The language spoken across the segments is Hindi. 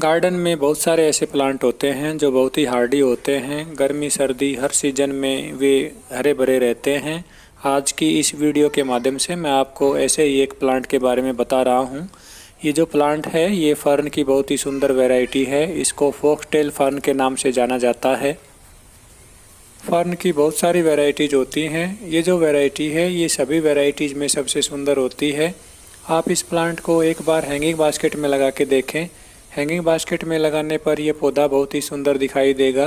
गार्डन में बहुत सारे ऐसे प्लांट होते हैं जो बहुत ही हार्डी होते हैं। गर्मी सर्दी हर सीज़न में वे हरे भरे रहते हैं। आज की इस वीडियो के माध्यम से मैं आपको ऐसे ही एक प्लांट के बारे में बता रहा हूँ। ये जो प्लांट है ये फर्न की बहुत ही सुंदर वैरायटी है। इसको फॉक्सटेल फर्न के नाम से जाना जाता है। फर्न की बहुत सारी वैरायटीज़ होती हैं। ये जो वैरायटी है ये सभी वैरायटीज़ में सबसे सुंदर होती है। आप इस प्लांट को एक बार हैंगिंग बास्केट में लगा के देखें। हैंगिंग बास्केट में लगाने पर यह पौधा बहुत ही सुंदर दिखाई देगा,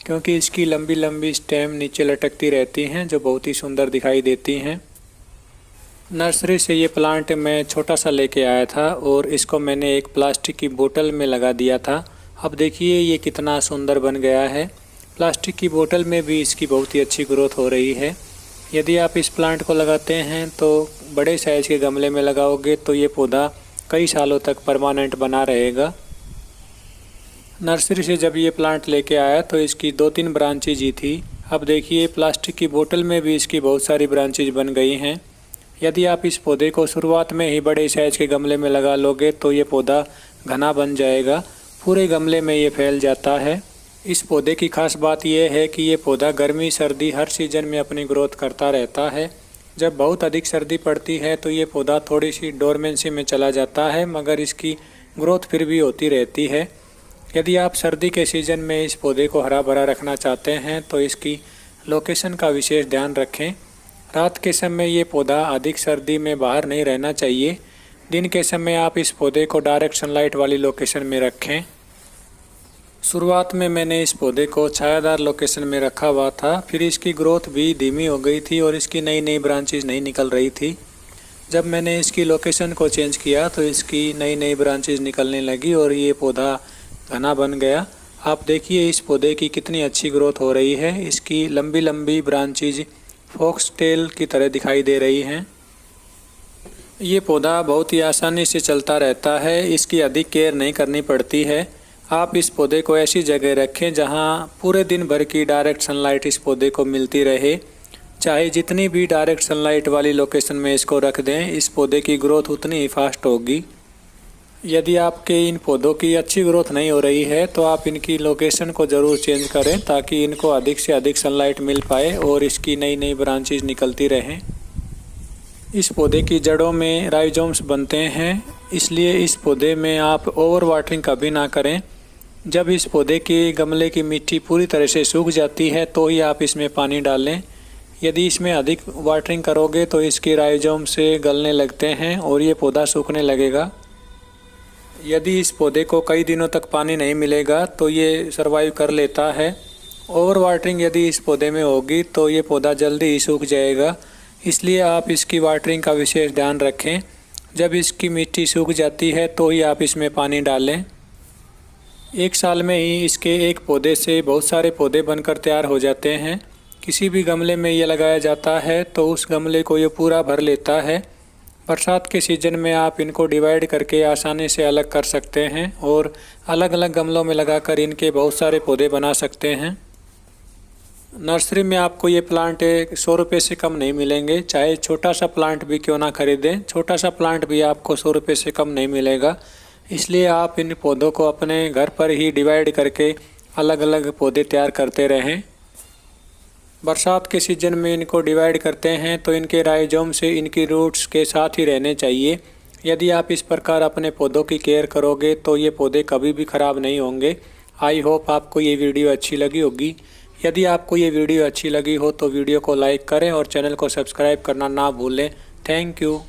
क्योंकि इसकी लंबी लंबी स्टेम नीचे लटकती रहती हैं जो बहुत ही सुंदर दिखाई देती हैं। नर्सरी से ये प्लांट मैं छोटा सा लेके आया था और इसको मैंने एक प्लास्टिक की बोतल में लगा दिया था। अब देखिए ये कितना सुंदर बन गया है। प्लास्टिक की बोतल में भी इसकी बहुत ही अच्छी ग्रोथ हो रही है। यदि आप इस प्लांट को लगाते हैं तो बड़े साइज़ के गमले में लगाओगे तो ये पौधा कई सालों तक परमानेंट बना रहेगा। नर्सरी से जब ये प्लांट लेके आया तो इसकी 2-3 ब्रांचेज ही थी। अब देखिए प्लास्टिक की बोतल में भी इसकी बहुत सारी ब्रांचेज बन गई हैं। यदि आप इस पौधे को शुरुआत में ही बड़े साइज़ के गमले में लगा लोगे तो ये पौधा घना बन जाएगा, पूरे गमले में ये फैल जाता है। इस पौधे की खास बात यह है कि ये पौधा गर्मी सर्दी हर सीज़न में अपनी ग्रोथ करता रहता है। जब बहुत अधिक सर्दी पड़ती है तो ये पौधा थोड़ी सी डोरमेंसी में चला जाता है, मगर इसकी ग्रोथ फिर भी होती रहती है। यदि आप सर्दी के सीज़न में इस पौधे को हरा भरा रखना चाहते हैं तो इसकी लोकेशन का विशेष ध्यान रखें। रात के समय ये पौधा अधिक सर्दी में बाहर नहीं रहना चाहिए। दिन के समय आप इस पौधे को डायरेक्ट सनलाइट वाली लोकेशन में रखें। शुरुआत में मैंने इस पौधे को छायादार लोकेशन में रखा हुआ था, फिर इसकी ग्रोथ भी धीमी हो गई थी और इसकी नई नई ब्रांचेज नहीं निकल रही थी। जब मैंने इसकी लोकेशन को चेंज किया तो इसकी नई नई ब्रांचेज निकलने लगी और ये पौधा घना बन गया। आप देखिए इस पौधे की कितनी अच्छी ग्रोथ हो रही है। इसकी लंबी लंबी ब्रांचेज फॉक्सटेल की तरह दिखाई दे रही हैं। ये पौधा बहुत ही आसानी से चलता रहता है, इसकी अधिक केयर नहीं करनी पड़ती है। आप इस पौधे को ऐसी जगह रखें जहां पूरे दिन भर की डायरेक्ट सनलाइट इस पौधे को मिलती रहे। चाहे जितनी भी डायरेक्ट सनलाइट वाली लोकेशन में इसको रख दें, इस पौधे की ग्रोथ उतनी ही फास्ट होगी। यदि आपके इन पौधों की अच्छी ग्रोथ नहीं हो रही है तो आप इनकी लोकेशन को ज़रूर चेंज करें, ताकि इनको अधिक से अधिक सनलाइट मिल पाए और इसकी नई नई ब्रांचेज निकलती रहें। इस पौधे की जड़ों में राइजोम्स बनते हैं, इसलिए इस पौधे में आप ओवर वाटरिंग कभी ना करें। जब इस पौधे के गमले की मिट्टी पूरी तरह से सूख जाती है तो ही आप इसमें पानी डालें। यदि इसमें अधिक वाटरिंग करोगे तो इसकी राइजोम से गलने लगते हैं और ये पौधा सूखने लगेगा। यदि इस पौधे को कई दिनों तक पानी नहीं मिलेगा तो ये सरवाइव कर लेता है। ओवर वाटरिंग यदि इस पौधे में होगी तो ये पौधा जल्दी ही सूख जाएगा, इसलिए आप इसकी वाटरिंग का विशेष ध्यान रखें। जब इसकी मिट्टी सूख जाती है तो ही आप इसमें पानी डालें। एक साल में ही इसके एक पौधे से बहुत सारे पौधे बनकर तैयार हो जाते हैं। किसी भी गमले में ये लगाया जाता है तो उस गमले को ये पूरा भर लेता है। बरसात के सीज़न में आप इनको डिवाइड करके आसानी से अलग कर सकते हैं और अलग अलग गमलों में लगाकर इनके बहुत सारे पौधे बना सकते हैं। नर्सरी में आपको ये प्लांट 100 रुपये से कम नहीं मिलेंगे। चाहे छोटा सा प्लांट भी क्यों ना खरीदें, छोटा सा प्लांट भी आपको 100 रुपये से कम नहीं मिलेगा। इसलिए आप इन पौधों को अपने घर पर ही डिवाइड करके अलग अलग पौधे तैयार करते रहें। बरसात के सीज़न में इनको डिवाइड करते हैं तो इनके राइजोम से इनकी रूट्स के साथ ही रहने चाहिए। यदि आप इस प्रकार अपने पौधों की केयर करोगे तो ये पौधे कभी भी ख़राब नहीं होंगे। आई होप आपको ये वीडियो अच्छी लगी होगी। यदि आपको ये वीडियो अच्छी लगी हो तो वीडियो को लाइक करें और चैनल को सब्सक्राइब करना ना भूलें। Thank you.